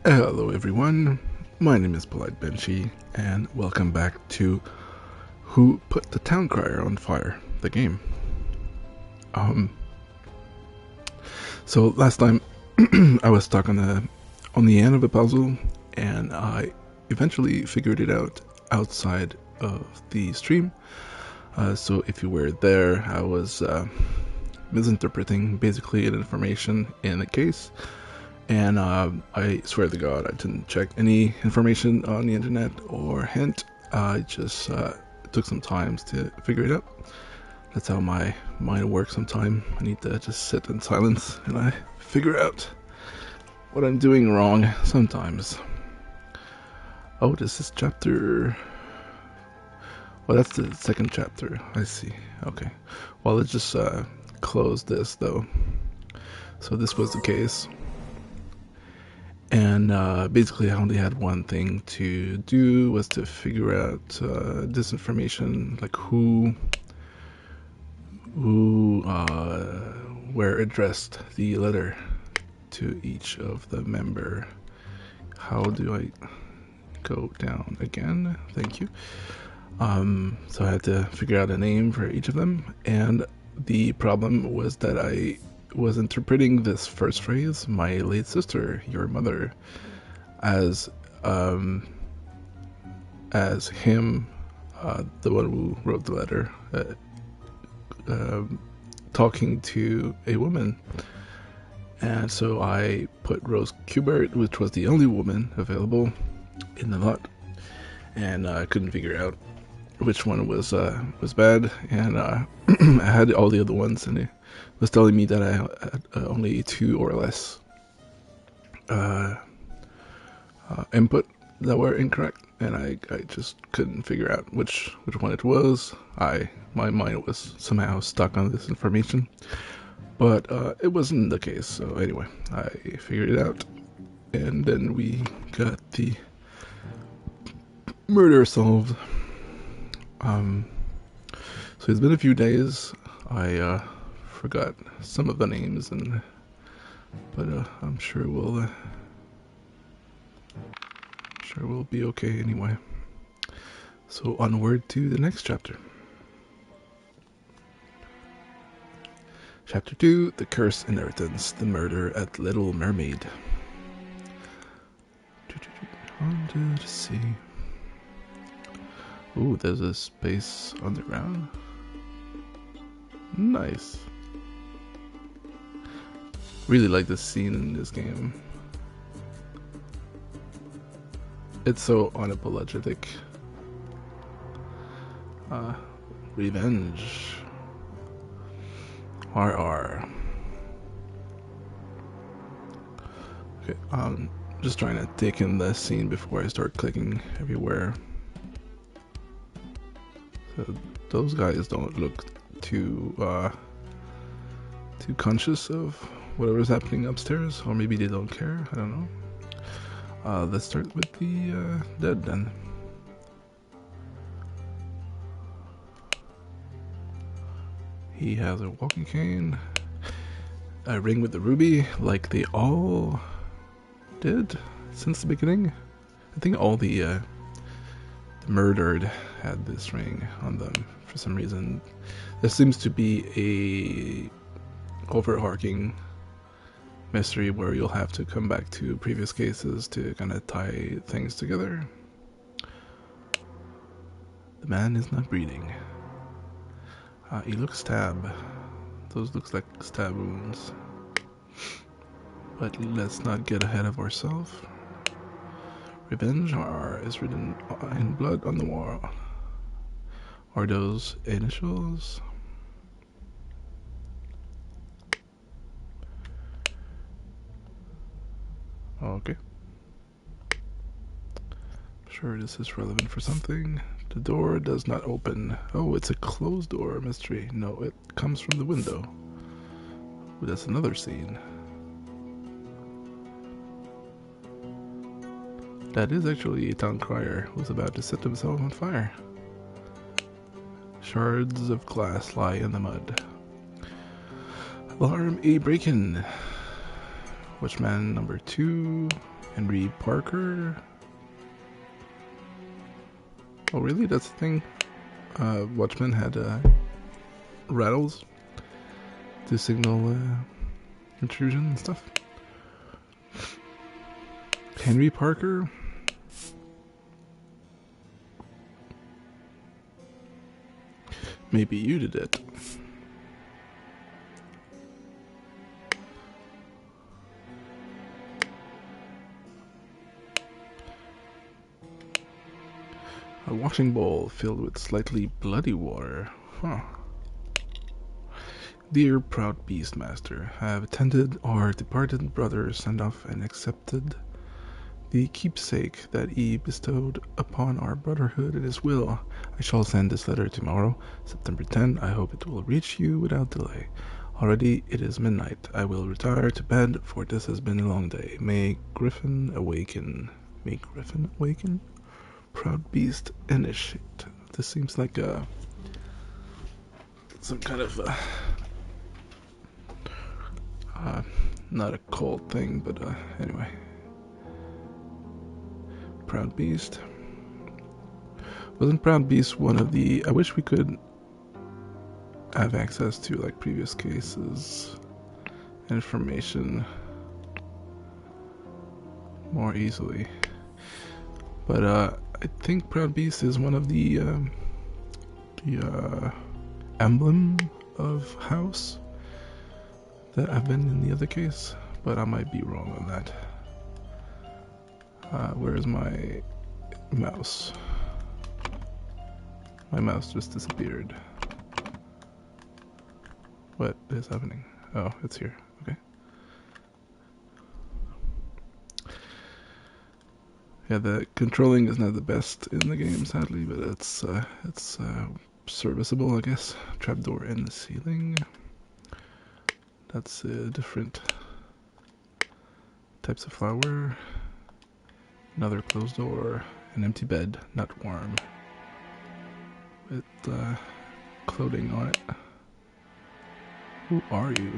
Hello everyone, my name is Polite Benchy, and welcome back to Who Put the Town Crier on Fire, the game. So last time I was stuck on the end of a puzzle, and I eventually figured it out outside of the stream. So if you were there, I was misinterpreting basically an information in the case. And I swear to God, I didn't check any information on the internet or hint. I just took some time to figure it out. That's how my mind works sometimes. I need to just sit in silence and I figure out what I'm doing wrong sometimes. Oh, this is chapter... Well, that's the second chapter. I see. Okay. Well, let's just close this, though. So this was the case. And basically I only had one thing to do, was to figure out this information, like where addressed the letter to each of the member. How do I go down again? Thank you. So I had to figure out a name for each of them, and the problem was that I was interpreting this first phrase, my late sister, your mother, as him, the one who wrote the letter, talking to a woman. And so I put Rose Kubert, which was the only woman available, in the lot, and I couldn't figure out which one was bad, and I had all the other ones, and it was telling me that I had only two or less input that were incorrect, and I just couldn't figure out which one it was. My mind was somehow stuck on this information, but it wasn't the case. So anyway, I figured it out, and then we got the murder solved. So it's been a few days. I forgot some of the names, but I'm sure we'll be okay anyway. So onward to the next chapter. Chapter 2, The Cursed Inheritance, The Murder at Little Mermaid. Under the sea. Ooh, there's a space underground. Nice. Really like this scene in this game. It's so unapologetic. Revenge. RR. Okay, just trying to take in the scene before I start clicking everywhere. So those guys don't look too conscious of whatever's happening upstairs, or maybe they don't care. I don't know. Let's start with the dead then. He has a walking cane, a ring with the ruby, like they all did since the beginning. I think all the murdered had this ring on them for some reason. There seems to be a overarching mystery where you'll have to come back to previous cases to kind of tie things together. The man is not breathing. He looks stabbed. Those looks like stab wounds. But let's not get ahead of ourselves. Revenge is written in blood on the wall. Are those initials? Okay. Sure, this is relevant for something. The door does not open. Oh, it's a closed door mystery. No, it comes from the window. Ooh, that's another scene. That is actually a town crier who's about to set himself on fire. Shards of glass lie in the mud. Alarm, a break-in. Watchman number 2 Henry Parker. Oh, really? That's the thing? Watchmen had rattles to signal intrusion and stuff. Henry Parker? Maybe you did it. A washing bowl filled with slightly bloody water. Huh. Dear proud Beastmaster, I have attended our departed brother send-off and accepted the keepsake that he bestowed upon our brotherhood in his will. I shall send this letter tomorrow, September 10. I hope it will reach you without delay. Already it is midnight. I will retire to bed, for this has been a long day. May Griffin awaken. May Griffin awaken? Proud Beast initiate. This seems like some kind of not a cold thing, but anyway. Proud Beast. Wasn't Proud Beast one of the... I wish we could have access to like previous cases information more easily. But I think Proud Beast is one of the emblem of House that have been in the other case, but I might be wrong on that. Where's my mouse? My mouse just disappeared. What is happening? Oh, it's here. Okay. Yeah, the controlling is not the best in the game, sadly, but it's serviceable, I guess. Trapdoor in the ceiling. That's different types of flower. Another closed door. An empty bed, not warm. With clothing on it. Who are you?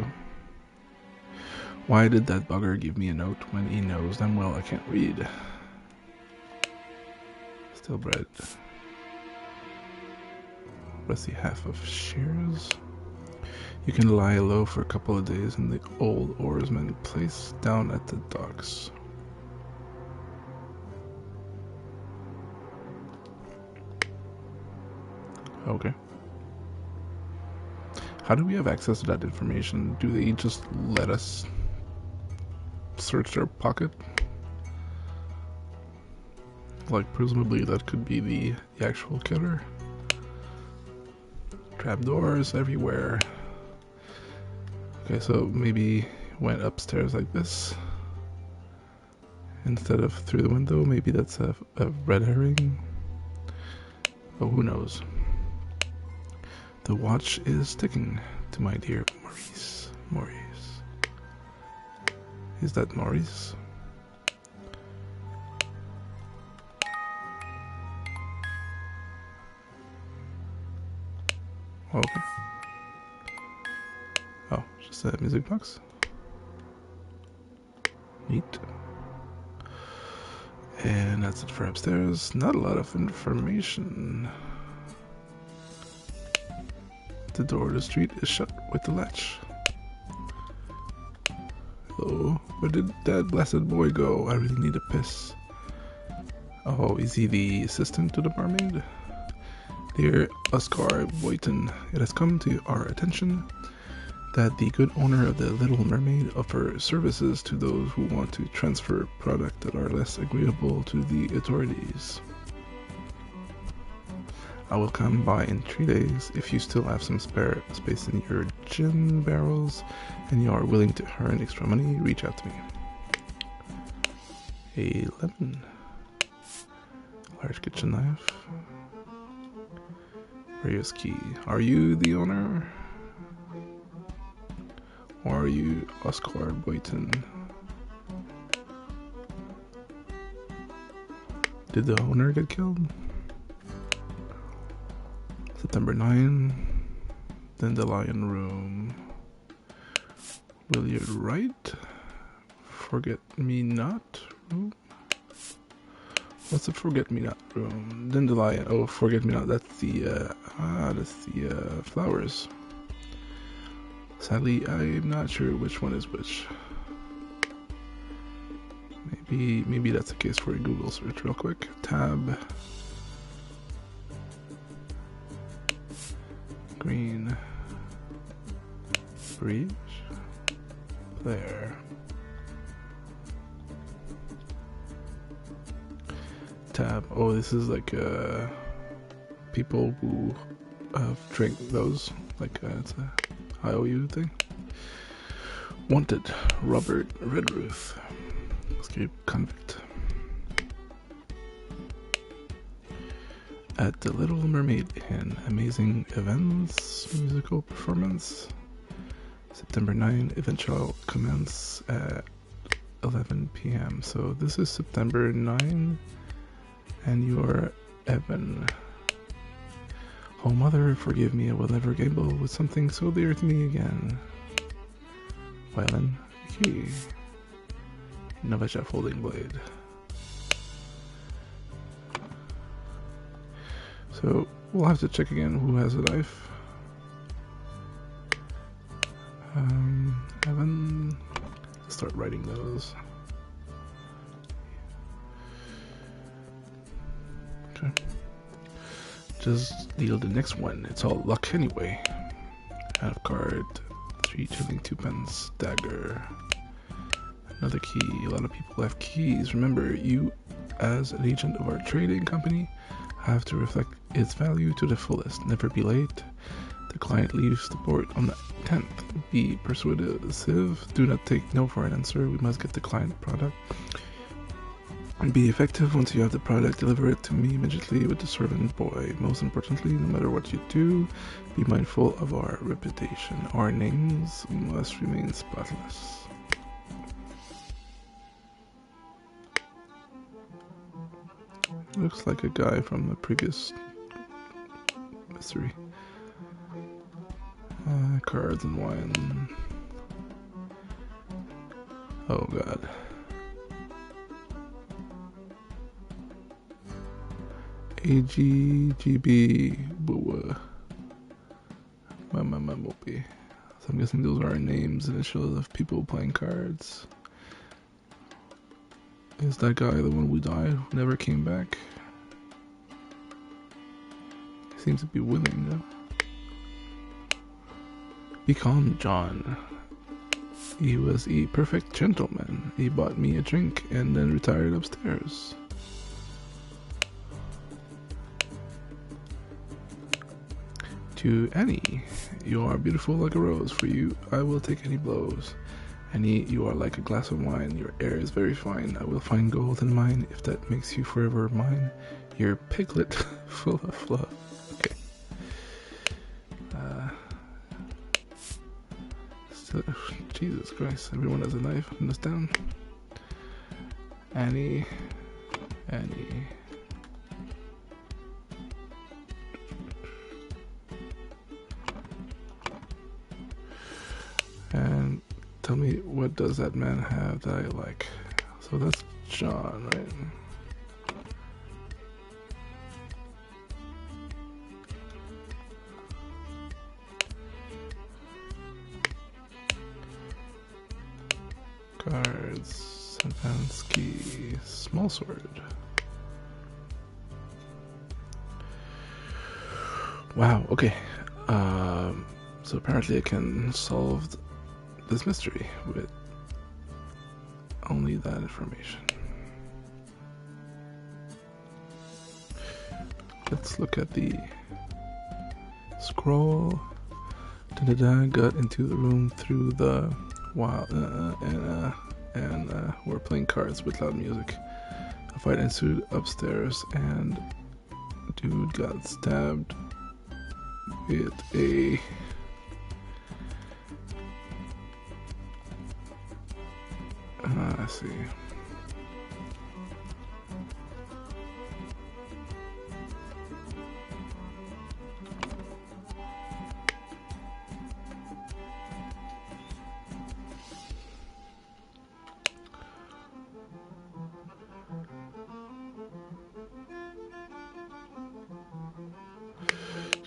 Why did that bugger give me a note when he knows damn well I can't read? Still bread. Rusty half of shears. You can lie low for a couple of days in the old oarsman place down at the docks. Okay. How do we have access to that information? Do they just let us search their pocket? Like, presumably that could be the actual killer. Trapdoors everywhere. Okay, so maybe went upstairs like this instead of through the window. Maybe that's a red herring. Oh, who knows? The watch is ticking to my dear Maurice. Maurice. Is that Maurice? Okay. Oh, just a music box. Neat. And that's it for upstairs. Not a lot of information. The door to the street is shut with the latch. Hello, where did that blessed boy go? I really need a piss. Oh, is he the assistant to the barmaid? Dear Oscar Boyton, it has come to our attention that the good owner of the Little Mermaid offers services to those who want to transfer product that are less agreeable to the authorities. I will come by in 3 days. If you still have some spare space in your gin barrels and you are willing to earn extra money, reach out to me. A lemon. Large kitchen knife. Reyes key. Are you the owner? Or are you Oscar Boyton? Did the owner get killed? September 9. Dandelion Room. Willard Wright. Forget Me Not Oh. What's the forget-me-not room? Dandelion. Oh, forget-me-not. That's the flowers. Sadly, I'm not sure which one is which. Maybe that's the case for a Google search real quick. Tab. Green. Bridge. There. Tab. Oh, this is like people who drink those. Like it's a IOU thing. Wanted. Robert Redruth. Escape convict. At the Little Mermaid Inn. Amazing events. Musical performance. September 9. Event shall commence at 11 p.m. So this is September 9. And you're Evan. Oh mother, forgive me, I will never gamble with something so dear to me again. Violin, key. Novichef holding blade. So we'll have to check again who has a knife. Evan, start writing those. Okay. Just deal the next one. It's all luck anyway. Out of card. 3 shilling 2 pence. Dagger. Another key. A lot of people have keys. Remember, you as an agent of our trading company have to reflect its value to the fullest. Never be late. The client leaves the port on the 10th. Be persuasive. Do not take no for an answer. We must get the client product. Be effective. Once you have the product, deliver it to me immediately with the servant boy. Most importantly, no matter what you do, be mindful of our reputation. Our names must remain spotless. Looks like a guy from the previous mystery. Cards and wine. Oh god. AGGB Bua. Mamamopi. So I'm guessing those are our names, initials of people playing cards. Is that guy the one who died, who never came back? He seems to be willing though. Be calm, John. He was a perfect gentleman. He bought me a drink and then retired upstairs. To Annie, you are beautiful like a rose. For you, I will take any blows. Annie, you are like a glass of wine. Your air is very fine. I will find gold in mine if that makes you forever mine. Your piglet full of fluff. Okay. Jesus Christ, everyone has a knife in this town. Annie. And tell me, what does that man have that I like? So that's John, right? Cards, Sampansky, small sword. Wow, okay. So apparently I can solve this mystery with only that information. Let's look at the scroll. Da-da-da, got into the room through the wall, and we're playing cards with loud music. A fight ensued upstairs, and dude got stabbed with a I see.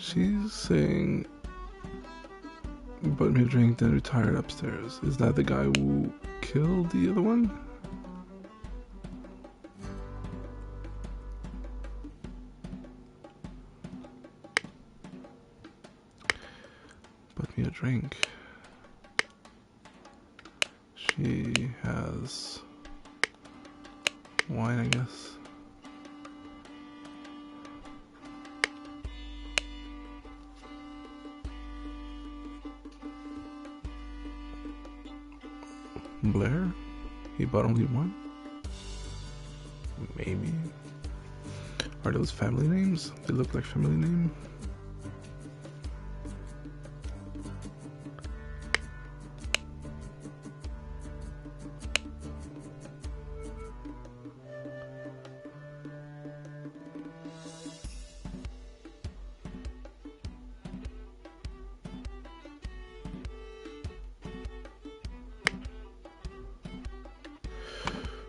She's saying, bought me a drink, then retired upstairs. Is that the guy who killed the other one? Bought me a drink. She has wine, I guess. Blair? He bought only one? Maybe. Are those family names? They look like family name.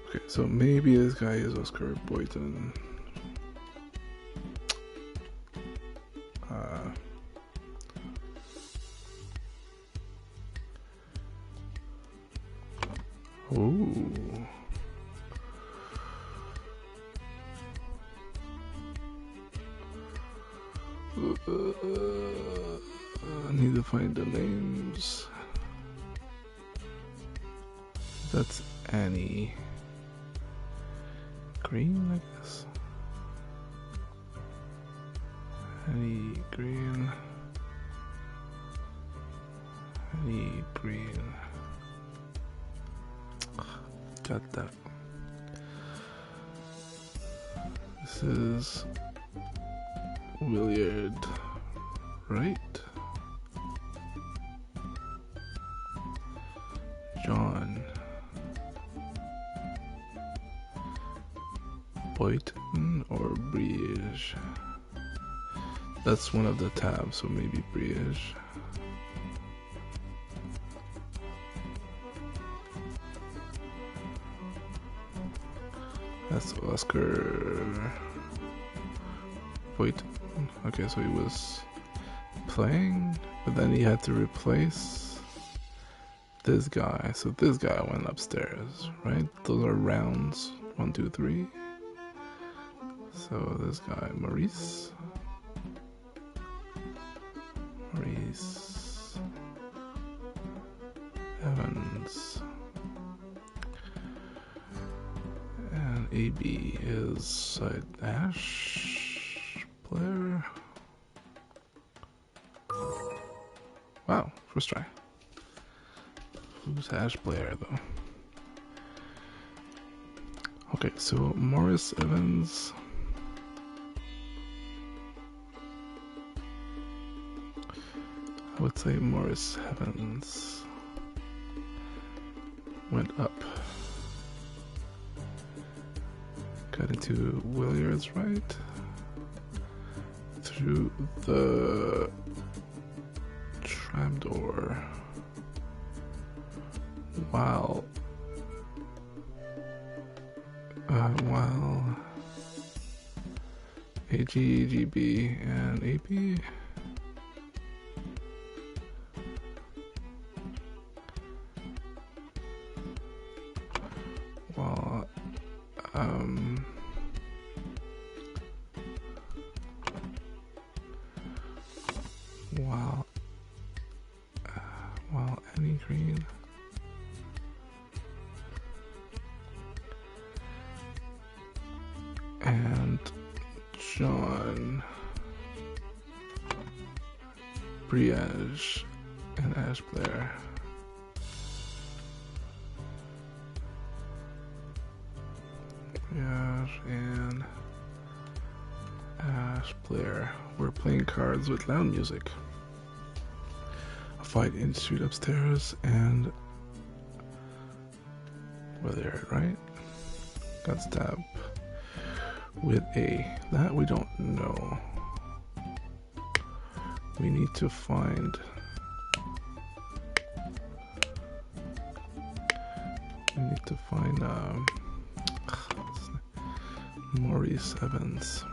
Okay, so maybe this guy is Oscar Boyton. Oh. I need to find the names. That's Annie Green, I guess. Annie Green. Annie Green. Got that. This is Williard, right? John Boyton or Briege? That's one of the tabs, so maybe Briege. That's Oscar Boyton. Okay, so he was playing, but then he had to replace this guy. So this guy went upstairs, right? Those are rounds 1, 2, 3. So this guy, Maurice Evans, and AB is Ash Blair. Wow, first try. Who's Ash Blair though? Okay, so Morris Evans. I would say Morris Evans went up, got into Williard's right, through the trapdoor, while AG, GB, and AP while Annie Green and John Briege and Ash Blair. Briege and Ash Blair. We're playing cards with loud music. A fight ensued upstairs and we're there, right? Got stabbed with that we don't know. We need to find Maurice Evans.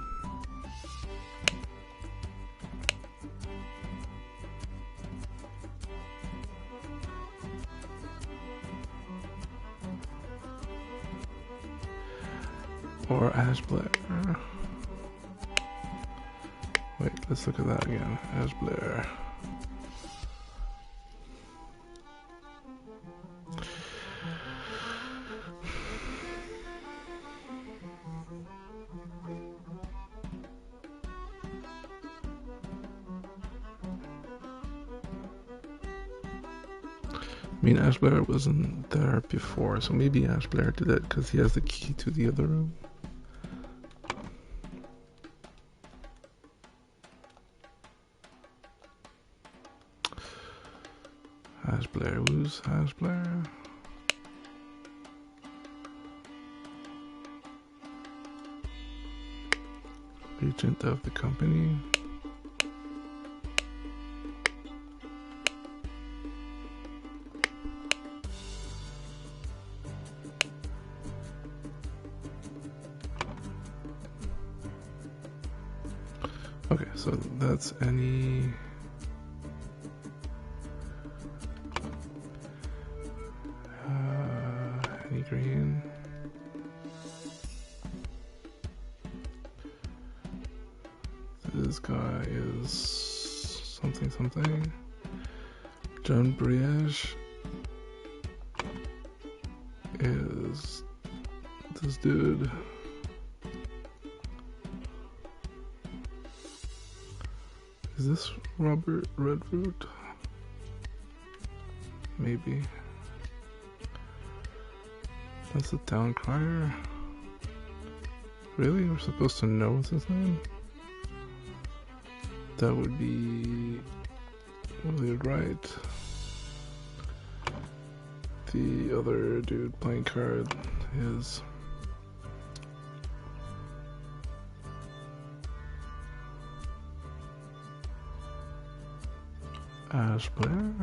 Or Ash Blair. Wait, let's look at that again. Ash Blair. I mean, Ash Blair wasn't there before, so maybe Ash Blair did it because he has the key to the other room. Ash Blair, who's Ash Blair? Agent of the company. Okay, so that's any green. This guy is something. John Briege is this dude. Is this Robert Redroot? Maybe. That's the town crier. Really? We're supposed to know what's his name? That would be Williard Wright. The other dude playing card is Ash Blair.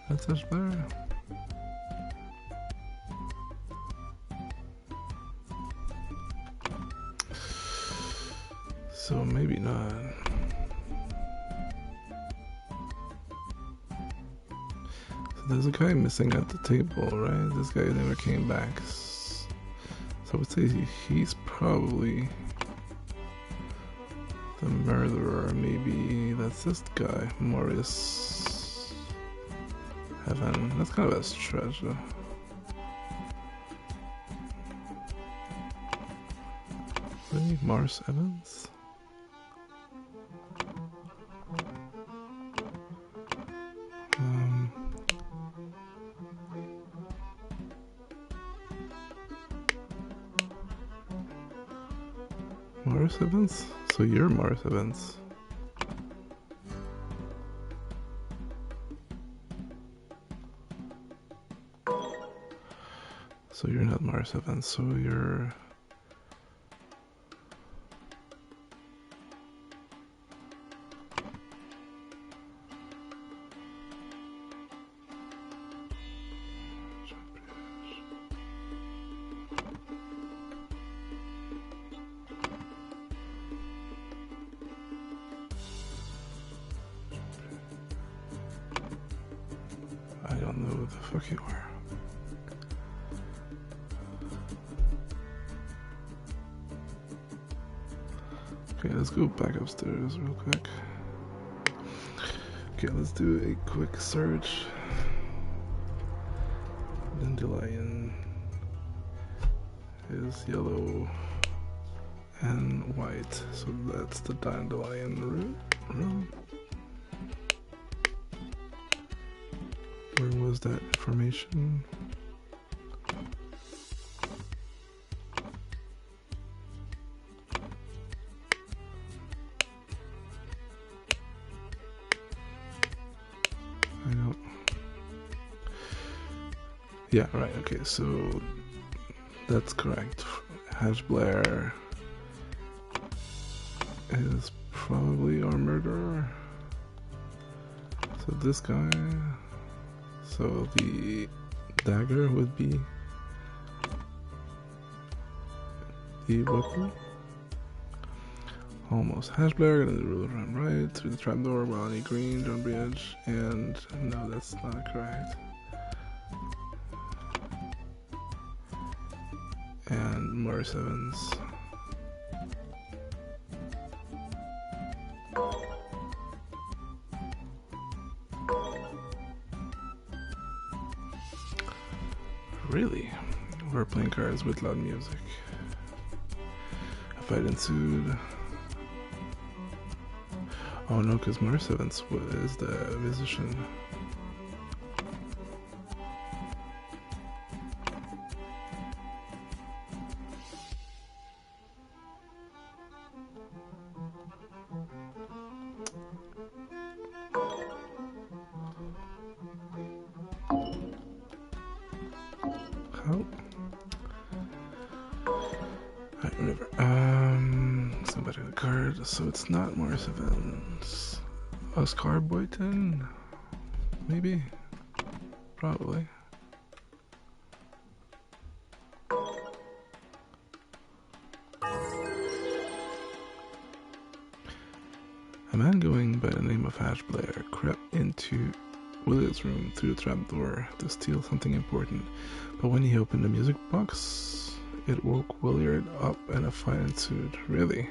That's Ash Blair. So maybe not. So there's a guy missing at the table, right? This guy never came back. So I would say he's probably the murderer. Maybe that's this guy, Maurice Heaven. That's kind of a stretch though. Really? Mars Evans? Mars Evans? So you're Mars Evans. So you're not Mars Evans, so you're... I don't know who the fuck you are. Okay, let's go back upstairs real quick. Okay, let's do a quick search. Dandelion is yellow and white, so that's the dandelion room. Where was that information? I don't... Yeah, right, okay, so that's correct. Ash Blair is probably our murderer. So this guy... So the dagger would be the weapon. Almost. Ash Blair gonna do the run right through the trapdoor while any green, John Briege, and no, that's not correct. and Morris Evans. Really? We're playing cards with loud music. A fight ensued. Oh no, because Morris Evans was the musician. How? Alright, whatever. Somebody got a card, so it's not Morris Evans. Oscar Boyton? Maybe? Probably. A man going by the name of Ash Blair crept into Williard's room through the trapdoor to steal something important, but when he opened the music box, it woke Williard up and a fight ensued. Really?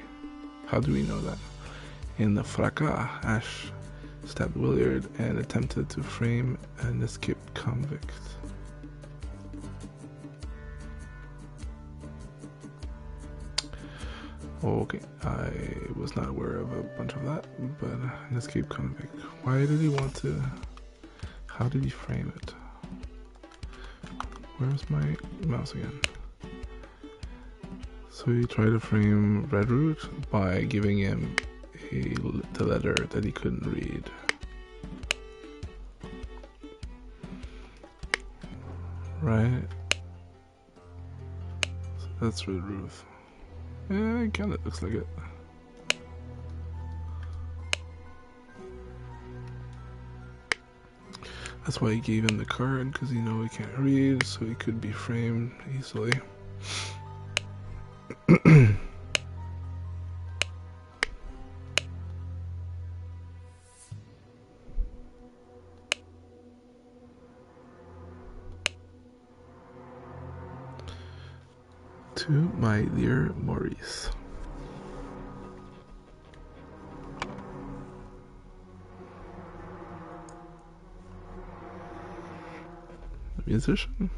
How do we know that? In the fracas, Ash stabbed Williard and attempted to frame an escaped convict. Okay, I was not aware of a bunch of that, but an escaped convict. Why did he want to... How did he frame it? Where's my mouse again? So he tried to frame Redroot by giving him the letter that he couldn't read. Right? So that's Redroot. Yeah, it kinda looks like it. That's why he gave him the card, because he know he can't read, so he could be framed easily. To my dear Maurice. The musician?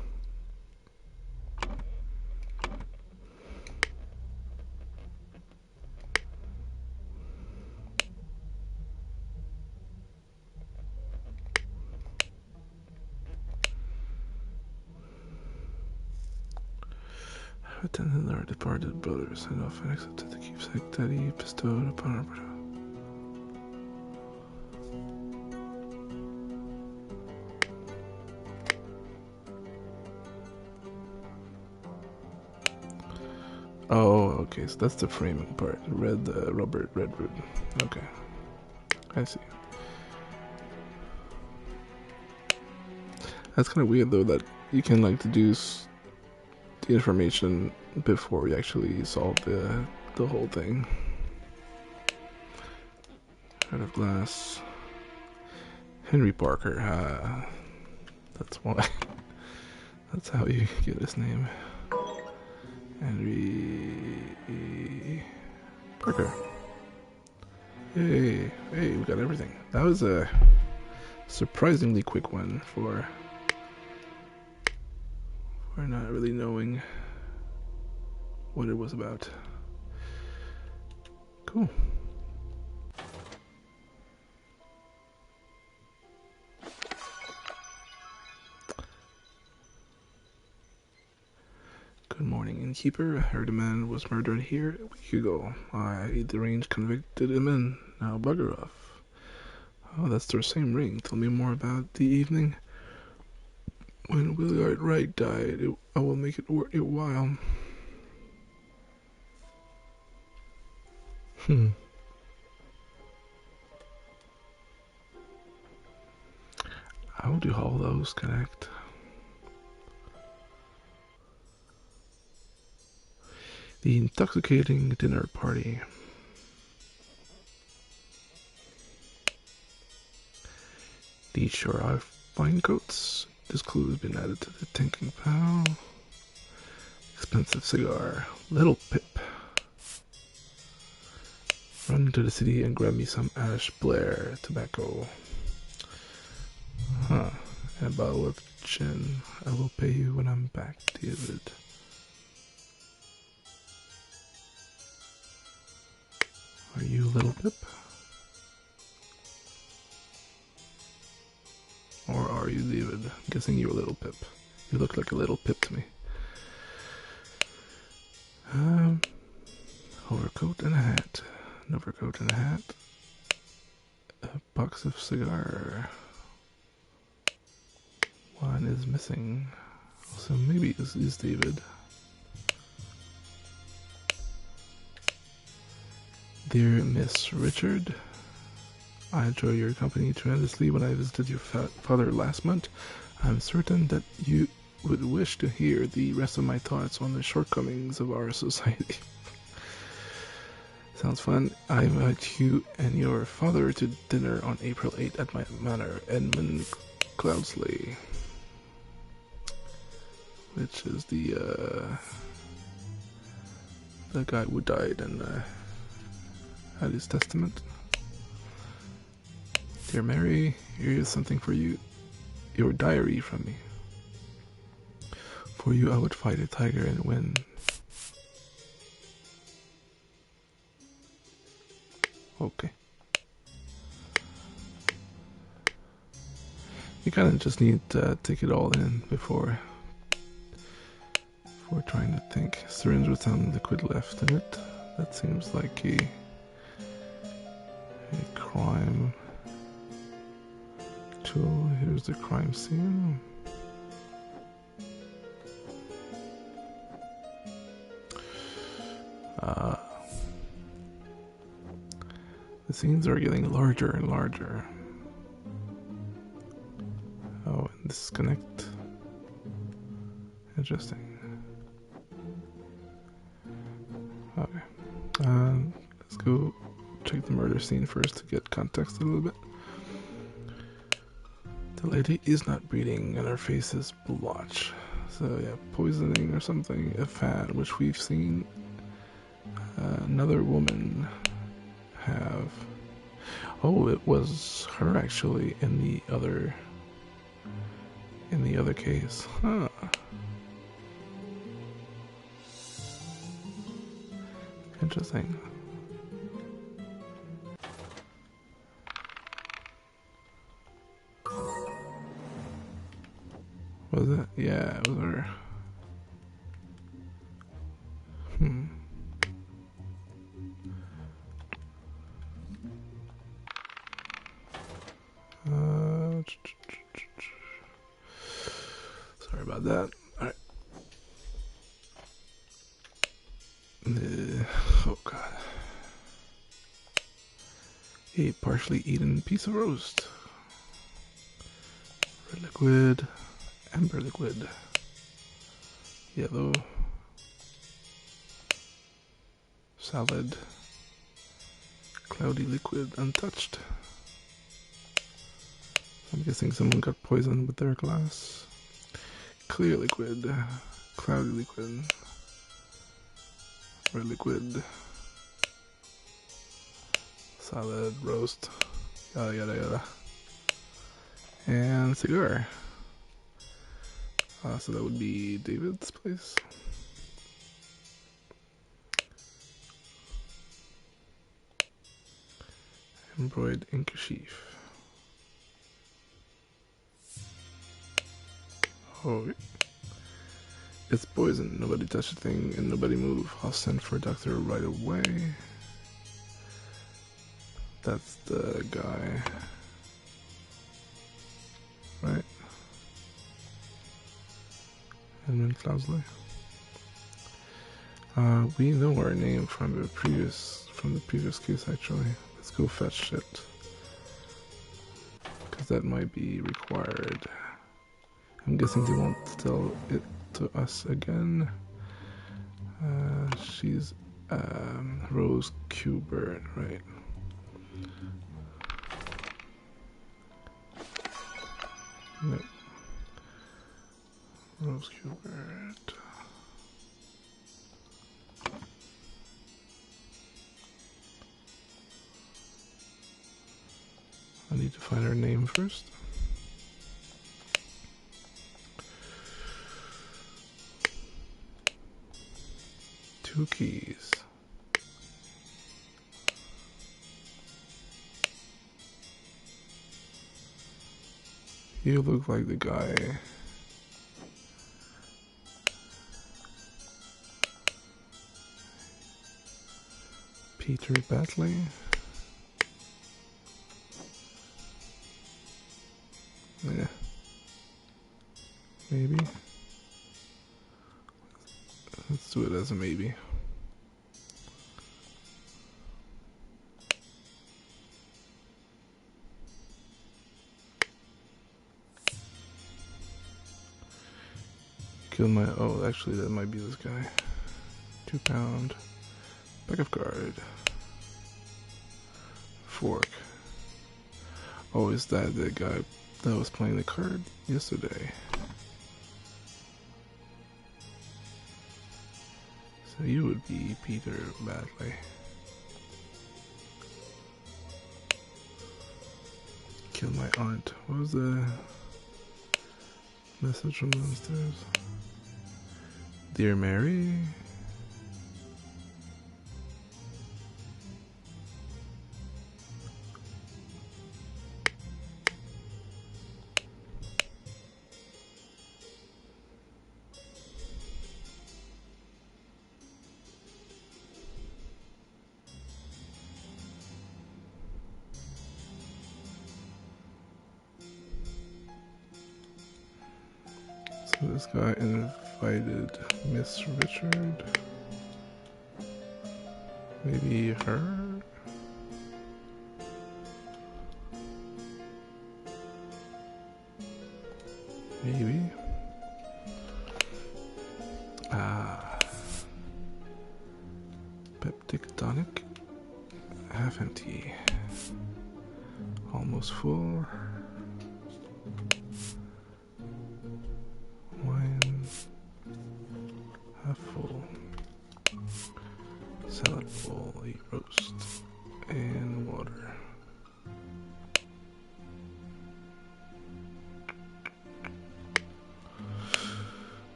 Attended our departed brothers and often accepted the keepsake that he bestowed upon our brother. Oh, okay, so that's the framing part. Robert Redroot. Okay, I see. That's kind of weird though that you can like deduce the information before you actually solve the whole thing. Heart of Glass. Henry Parker. That's why. That's how you get his name. Henry Parker. Hey, we got everything. That was a surprisingly quick one for not really knowing what it was about. Cool. Good morning, innkeeper. I heard a man was murdered here a week ago. I deranged convicted him and now bugger off. Oh, that's their same ring. Tell me more about the evening when Williard Wright died. I will make it worth your while. How do all those connect? The intoxicating dinner party. The Sheriff fine coats. This clue has been added to the thinking pile. Expensive cigar. Little Pip. Run to the city and grab me some Ash Blair tobacco. Huh. And a bottle of gin. I will pay you when I'm back, David. Are you Little Pip? Or are you David? I'm guessing you're Little Pip. You look like a Little Pip to me. Overcoat and a hat. An overcoat and a hat. A box of cigar. One is missing. So maybe this is David. Dear Miss Richard, I enjoy your company tremendously when I visited your father last month. I'm certain that you would wish to hear the rest of my thoughts on the shortcomings of our society. Sounds fun. I invite you and your father to dinner on April 8th at my manor, Edmund Cloudsley. Which is the guy who died and had his testament. Dear Mary, here is something for you. Your diary from me. For you I would fight a tiger and win. Okay. You kind of just need to take it all in before trying to think. Syringe with some liquid left in it. That seems like a crime tool. Here's the crime scene. The scenes are getting larger and larger. Oh, and disconnect. Interesting. Okay. Let's go check the murder scene first to get context a little bit. The lady is not breathing and her face is blotched. So yeah, poisoning or something. A fan, which we've seen another woman have. Oh, it was her actually in the other case. Huh. Interesting. Was it? Yeah, it was her. Sorry about that. Alright. Oh god. A partially eaten piece of roast. Red liquid. Amber liquid. Yellow. Salad. Cloudy liquid untouched. I'm guessing someone got poisoned with their glass. Clear liquid. Cloudy liquid. Red liquid. Salad, roast. Yada yada yada. And cigar. So that would be David's place. Embroidered handkerchief. Oh, it's poison. Nobody touch the thing and nobody move. I'll send for a doctor right away. That's the guy. Right? Edmund Cloudsley. We know our name from the previous case actually. Let's go fetch it. Because that might be required. I'm guessing they won't tell it to us again. She's Rose Kubert, right? Nope. Rose Kubert. need to find her name first. Two keys. You look like the guy. Peter Batley. Yeah. Maybe. Let's do it as a maybe. Kill my... Oh, actually, that might be this guy. £2. Pack of card. Fork. Oh, is that the guy that was playing the card yesterday? So you would be Peter Batley. Kill my aunt. What was the message from downstairs? Dear Mary? So this guy invited Miss Richard. Maybe her? Maybe. Peptic tonic. Half empty. Almost full. Wine. Half full. Salad bowl, a roast, and water.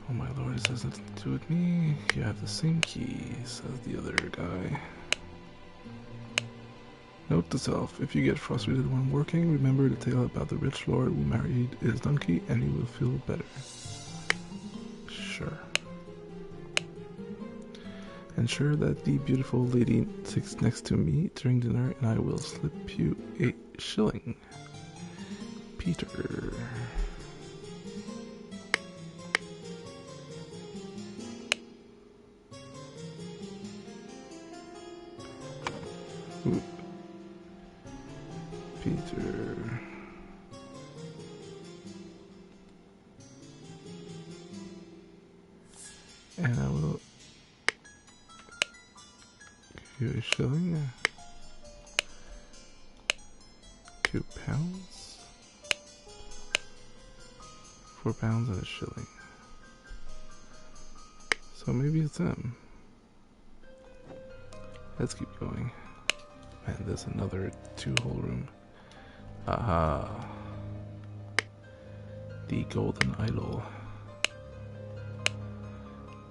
Oh my lord, this has nothing to do with me. You have the same keys as the other guy. Note to self, if you get frustrated when working, remember the tale about the rich lord who married his donkey and you will feel better. Sure. Ensure that the beautiful lady sits next to me during dinner and I will slip you a shilling. Peter. Ooh. Peter. And I will give you a shilling. £2. £4 and a shilling. So maybe it's him. Let's keep going. Man, there's another 2-hole room. Aha. The Golden Idol.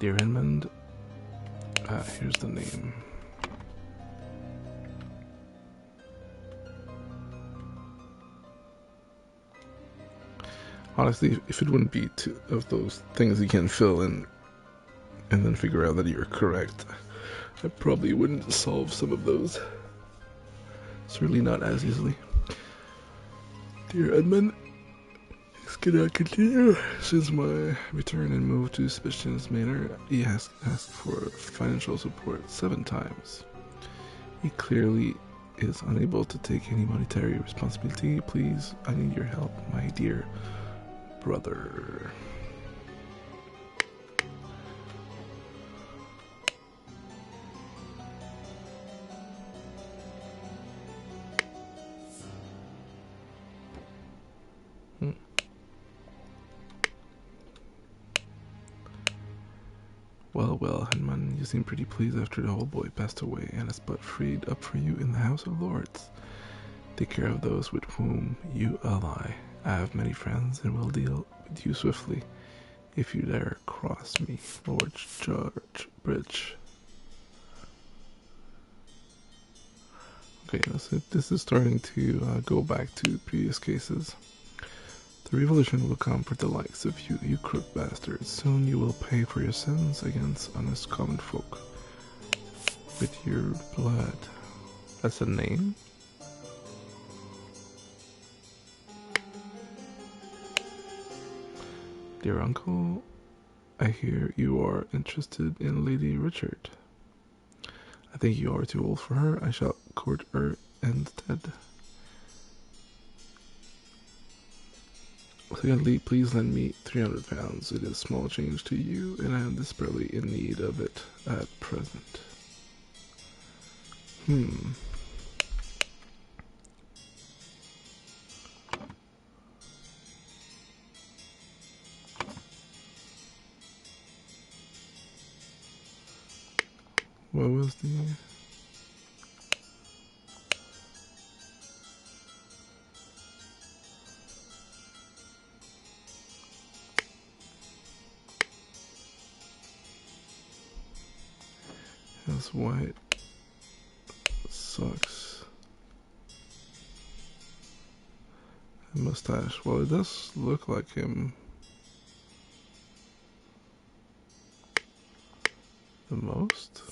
Dear Edmund. Here's the name. Honestly, if it wouldn't be two of those things you can fill in and then figure out that you're correct, I probably wouldn't solve some of those. Certainly not as easily. Dear Edmund, this cannot continue. Since my return and move to Sebastian's Manor, he has asked for financial support 7 times. He clearly is unable to take any monetary responsibility. Please, I need your help, my dear brother. Well, Henman, you seem pretty pleased after the old boy passed away and is but freed up for you in the House of Lords. Take care of those with whom you ally. I have many friends and will deal with you swiftly if you dare cross me, Lord George Bridge. Okay, so this is starting to go back to previous cases. The revolution will come for the likes of you, you crook bastards. Soon you will pay for your sins against honest common folk with your blood. That's a name? Dear uncle, I hear you are interested in Lady Richard. I think you are too old for her. I shall court her instead. Secondly, please lend me £300. It is small change to you, and I am desperately in need of it at present. What was the... That's white. Sucks. Mustache. Well, it does look like him. The most?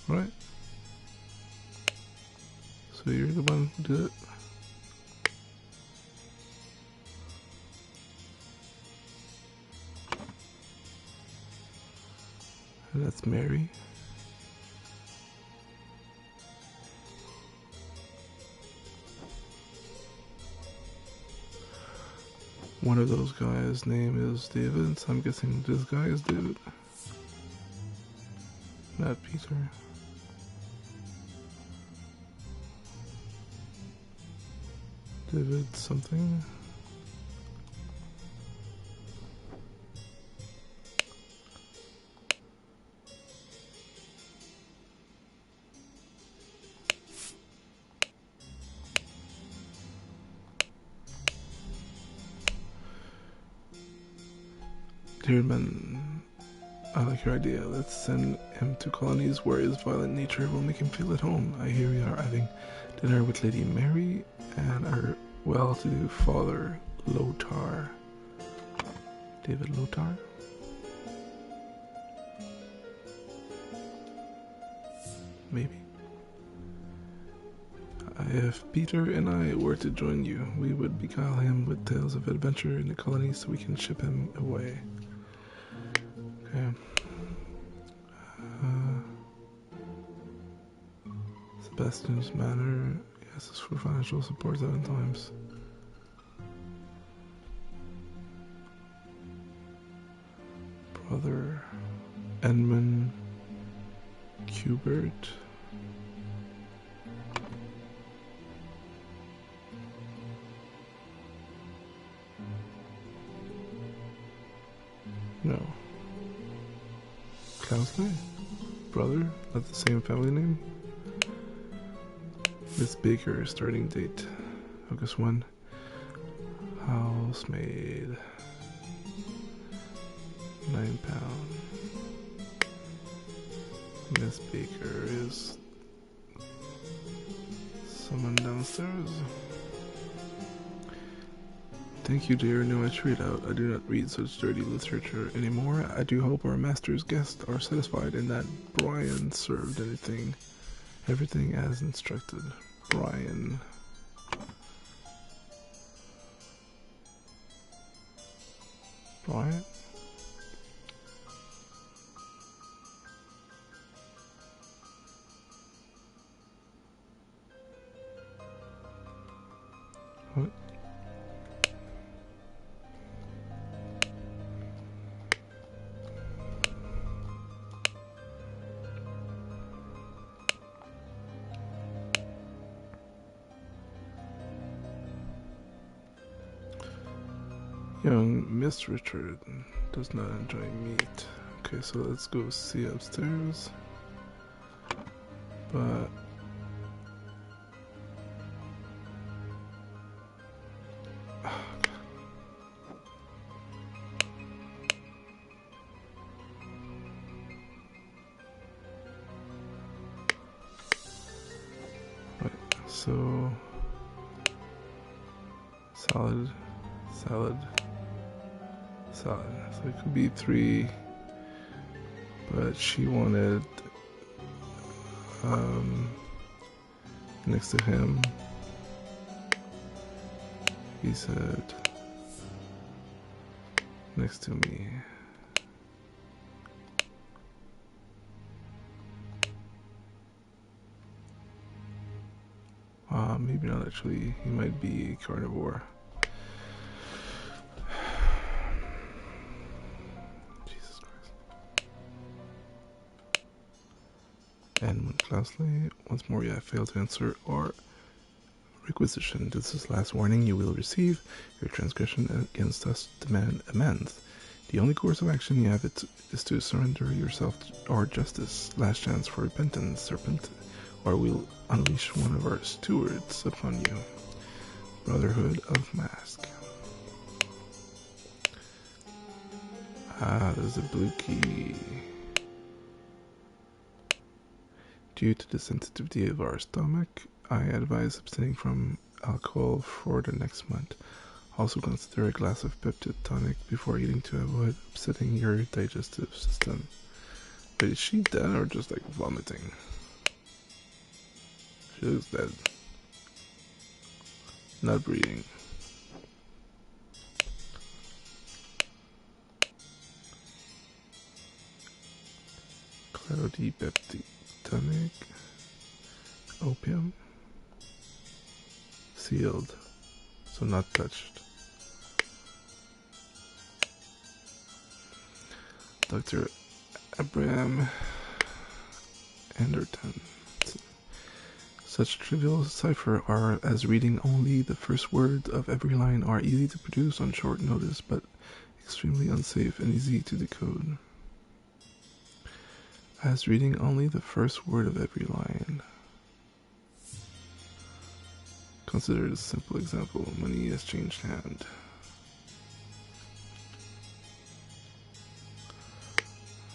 Right? So you're the one who did it? And that's Mary. One of those guys' name is David, so I'm guessing this guy is David. Not Peter. David something. Dear man, I like your idea. Let's send him to colonies where his violent nature will make him feel at home. I hear we are having dinner with Lady Mary and our well-to-do father, Lothar. David Lothar? Maybe. If Peter and I were to join you, we would beguile him with tales of adventure in the colonies so we can ship him away. Okay. Sebastian's Manor. Yes, it's for financial support 7 times. Brother Edmund Cubert. No. Councillor? Brother? That's the same family name? Miss Baker, starting date August 1. Housemaid. £9. Miss Baker is someone downstairs. Thank you, dear. No, I treat out. I do not read such dirty literature anymore. I do hope our master's guests are satisfied and that Brian served everything as instructed. Brian. Brian? What? Young Miss Richard does not enjoy meat. Okay, so let's go see upstairs. but so salad, salad, salad. So it could be 3, but she wanted next to him. He said next to me. Maybe not actually. He might be a carnivore. Jesus Christ. And lastly, once more, I failed to answer or requisition. This is last warning you will receive. Your transgression against us demand amends. The only course of action you have is to surrender yourself or justice. Last chance for repentance, serpent, or we'll unleash one of our stewards upon you. Brotherhood of Mask. There's a blue key. Due to the sensitivity of our stomach, I advise abstaining from alcohol for the next month. Also consider a glass of peptide tonic before eating to avoid upsetting your digestive system. But is she dead or just like vomiting? She looks dead. Not breathing. Cloudy peptide tonic. Opium. Sealed. So not touched. Dr. Abraham Anderton. Such trivial cipher are as reading only the first word of every line are easy to produce on short notice, but extremely unsafe and easy to decode. As reading only the first word of every line. Consider this simple example. Money has changed hand.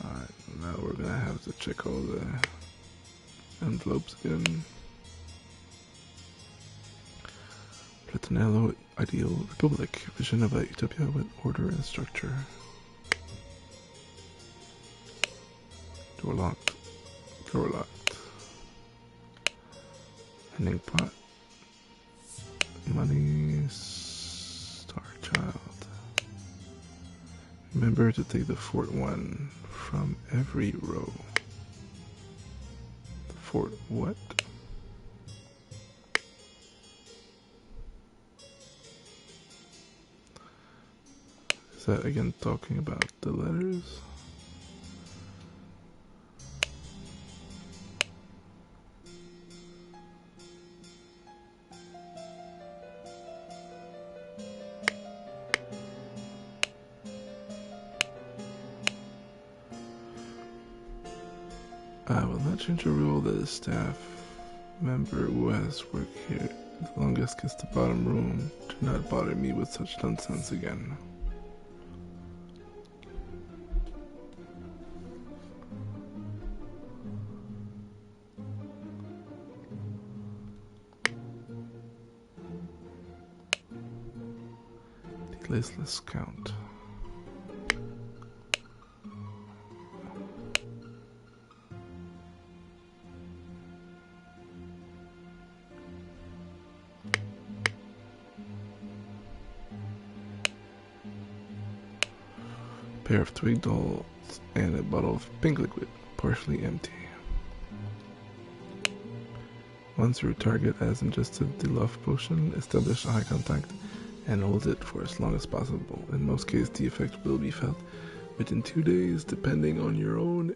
Alright, now we're gonna have to check all the envelopes again. Platinello Ideal Republic, vision of a utopia with order and structure. Door locked. Door locked. Ending plot. Money. Star Child. Remember to take the fort 1 from every row. The fort what? Is that again talking about the letters? I will not change a rule that a staff member who has worked here the longest gets the bottom room. Do not bother me with such nonsense again. The listless count. Pair of twig dolls and a bottle of pink liquid, partially empty. Once your target has ingested the love potion, establish eye contact and hold it for as long as possible. In most cases, the effect will be felt within 2 days, depending on your own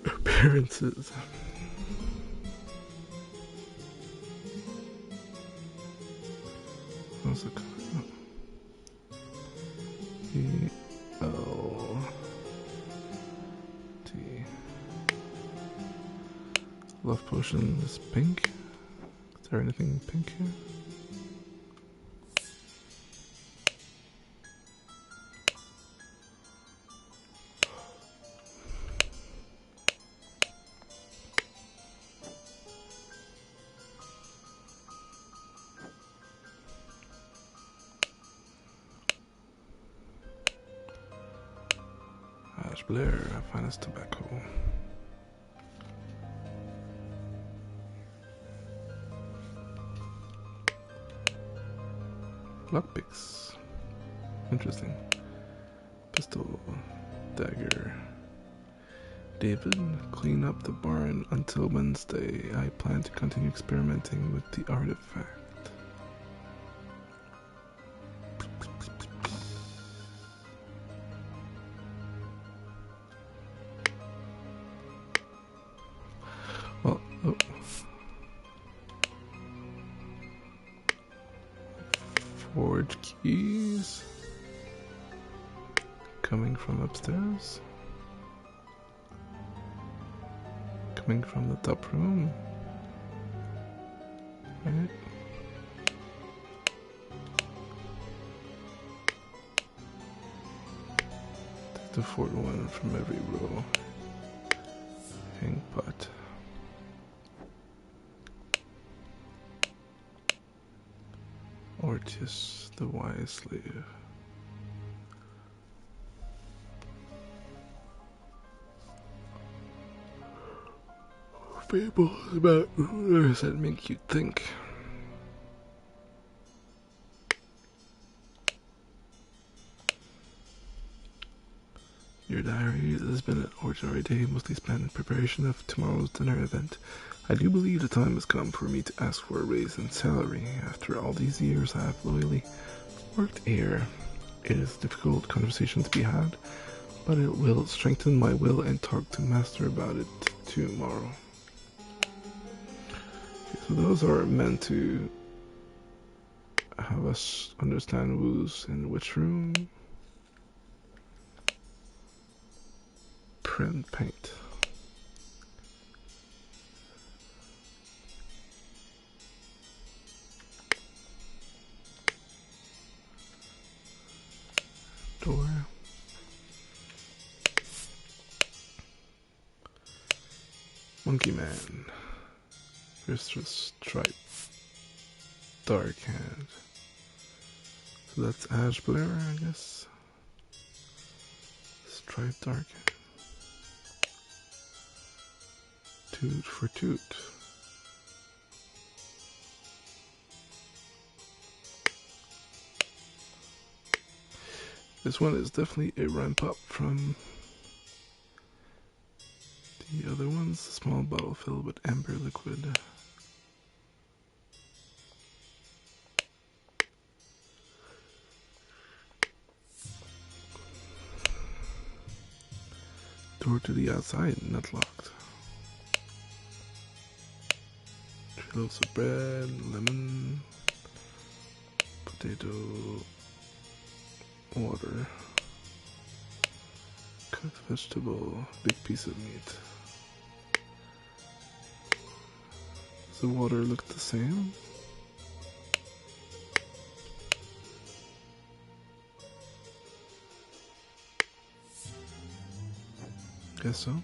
appearances. How's it going? E-L-T. Love potion is pink. Is there anything pink here? Ash Blair, finest tobacco. Lockpicks. Interesting. Pistol. Dagger. David, clean up the barn until Wednesday. I plan to continue experimenting with the artifact. Well, oh. Forge keys coming from upstairs, coming from the top room, right? Take the fourth one from every row. Hang pot. Or just the wise slave. Fables about rulers that make you think. Your diary has been an ordinary day, mostly spent in preparation of tomorrow's dinner event. I do believe the time has come for me to ask for a raise in salary. After all these years I have loyally worked here. It is a difficult conversation to be had, but it will strengthen my will and talk to Master about it tomorrow. Okay, so those are meant to have us understand who's in which room. Print paint. Door. Monkey Man. Here's a stripe. Dark hand. So that's Ash Blair, I guess. Stripe dark hand. Toot for toot. This one is definitely a ramp up from the other ones. A small bottle filled with amber liquid. Door to the outside, not locked. 3 loaves of bread, lemon, potato, water, cooked vegetable, big piece of meat. Does the water look the same? Guess so.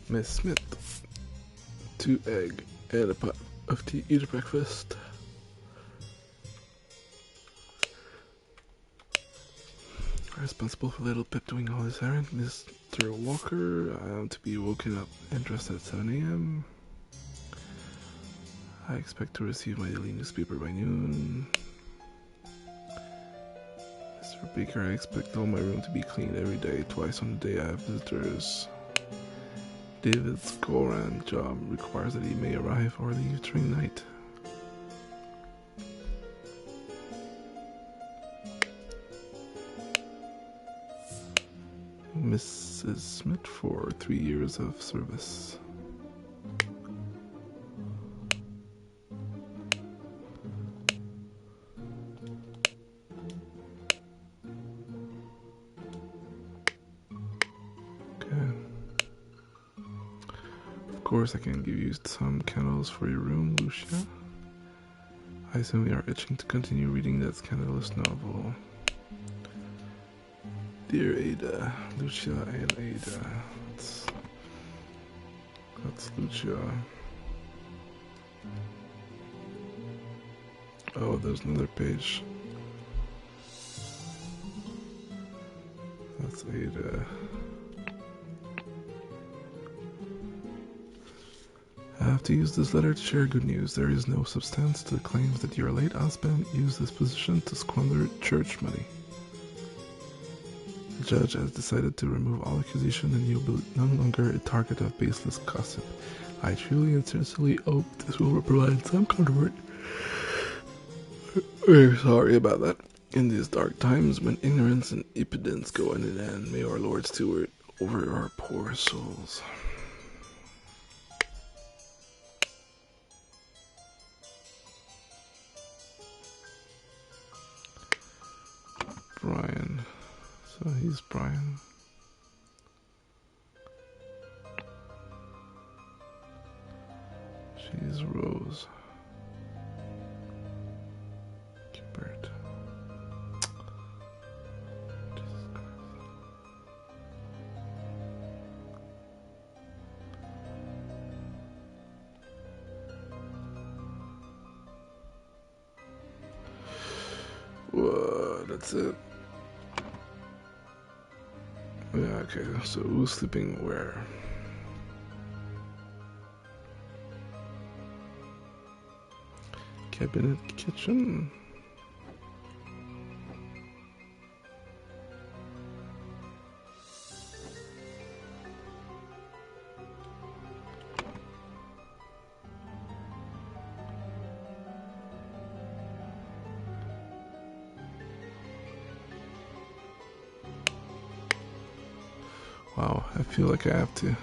Miss Smith, 2 egg and a pot of tea. Eat breakfast. Responsible for little Pip doing all his errand, Mr. Walker. I am to be woken up and dressed at 7 a.m. I expect to receive my daily newspaper by noon. Mr. Baker, I expect all my room to be cleaned every day, twice on the day I have visitors. David's Goran job requires that he may arrive or leave during night. Mrs. Smith for 3 years of service. Okay. course, I can give you some candles for your room, Lucia. I assume you are itching to continue reading that scandalous novel. Dear Ada, Lucia and Ada. That's Lucia. Oh, there's another page. That's Ada. I have to use this letter to share good news. There is no substance to the claims that your late husband used his position to squander church money. The judge has decided to remove all accusation and you will be no longer a target of baseless gossip. I truly and sincerely hope this will provide some comfort. We're sorry about that. In these dark times when ignorance and impudence go hand in hand, may our Lord steward over our poor souls. Brian. So he's Brian. She's Rose. Gilbert. Jesus Christ. Whoa, that's it. Yeah, okay, so who's sleeping where? Cabinet, kitchen. Wow, I feel like I have to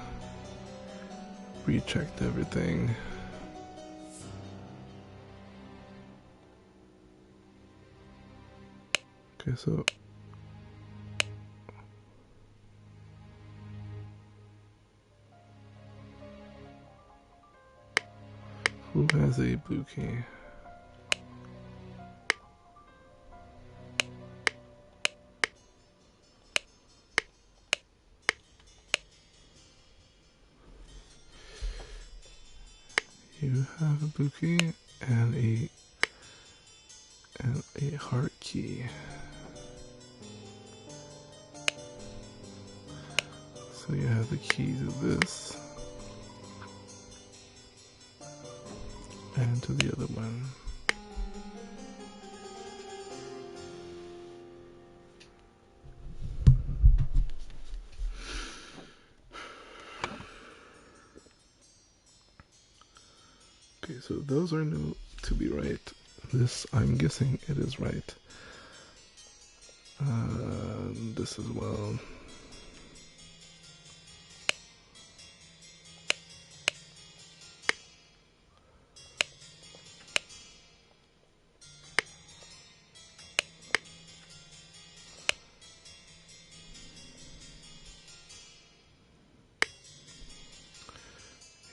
recheck everything. Okay, so who has a blue key? You have a blue key and a heart key. So you have the key to this and to the other one. Okay, so those are new to be right. This, I'm guessing it is right. This as well.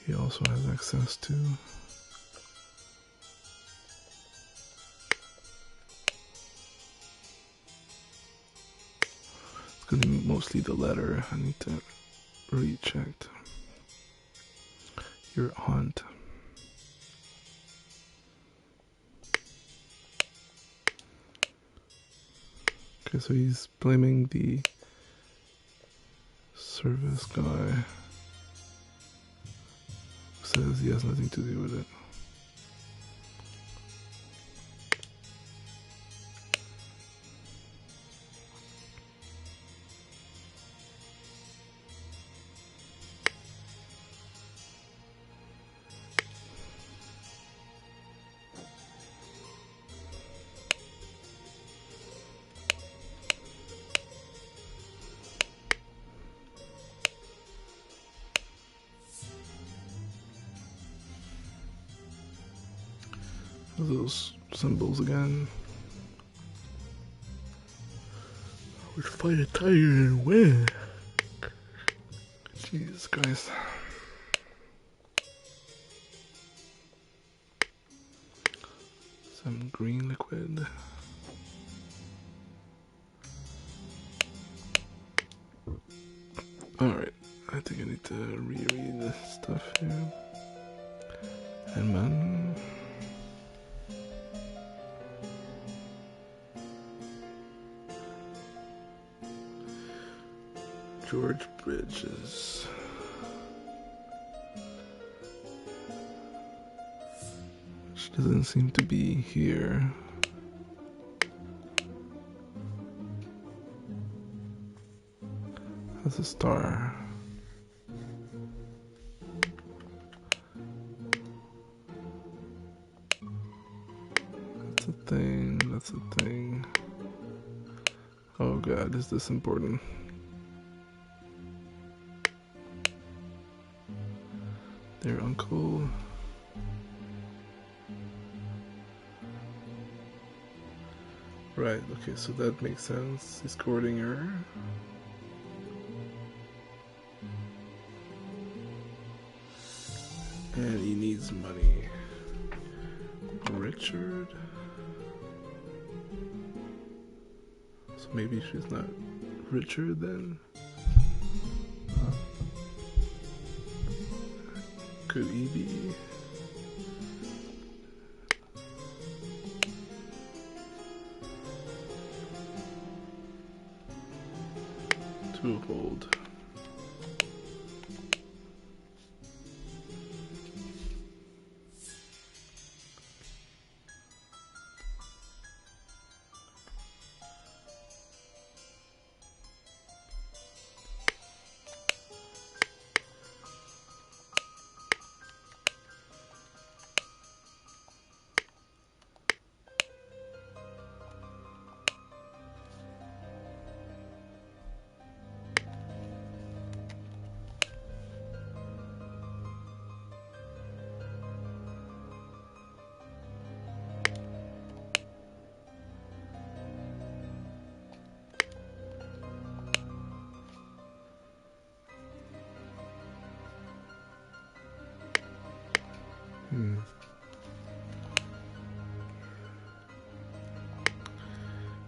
He also has access to it's gonna be mostly the letter. I need to recheck your aunt. Okay, so he's blaming the service guy who says he has nothing to do with it. Those symbols again. I would fight a tiger and win. Jesus Christ. some green liquid. Alright, I think I need to reread this stuff here. And man. George Bridges. Which doesn't seem to be here. That's a star. That's a thing, that's a thing. Oh god, is this important? Their uncle. Right, okay, so that makes sense. He's courting her. And he needs money. Richard? So maybe she's not richer then? Could he be? To hold.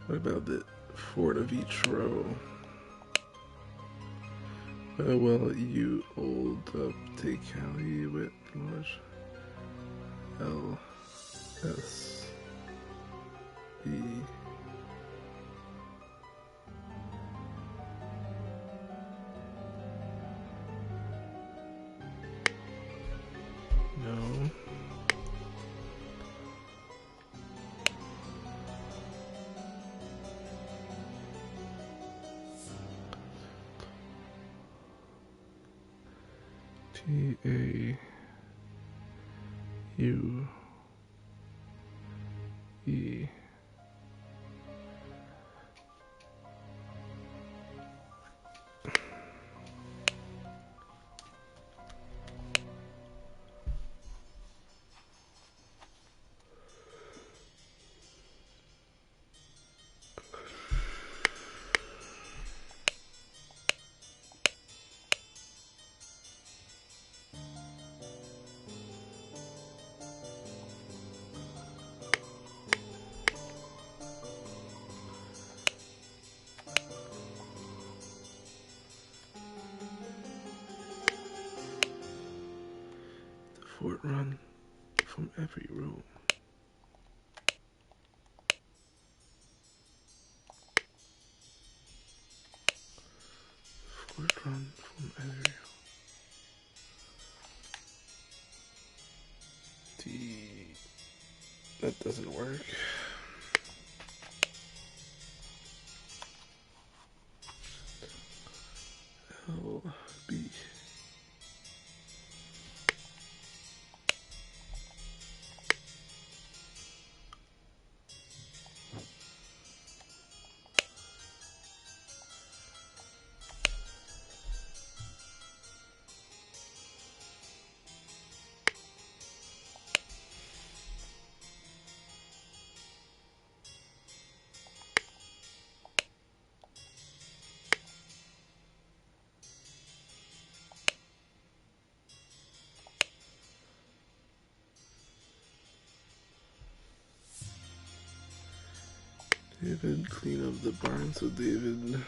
What about the fort of each row? Well, you old take Cali with large L S E. No. T-A-U-E. Fort run from every room. Fort run from every room. That doesn't work. L B. David, clean up the barn. So David.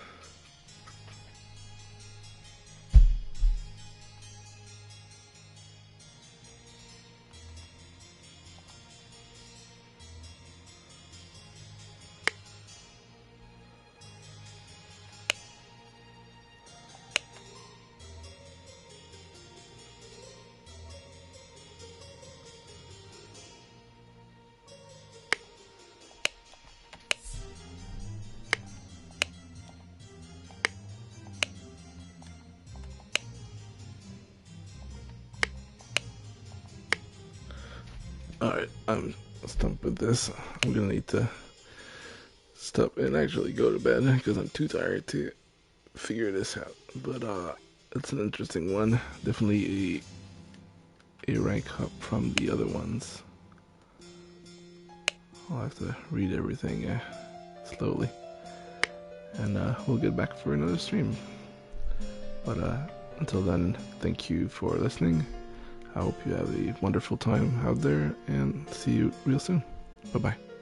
Alright, I'm stumped with this. I'm gonna need to stop and actually go to bed because I'm too tired to figure this out. But it's an interesting one. Definitely a rank up from the other ones. I'll have to read everything slowly. And we'll get back for another stream. But until then, thank you for listening. I hope you have a wonderful time out there and see you real soon. Bye bye.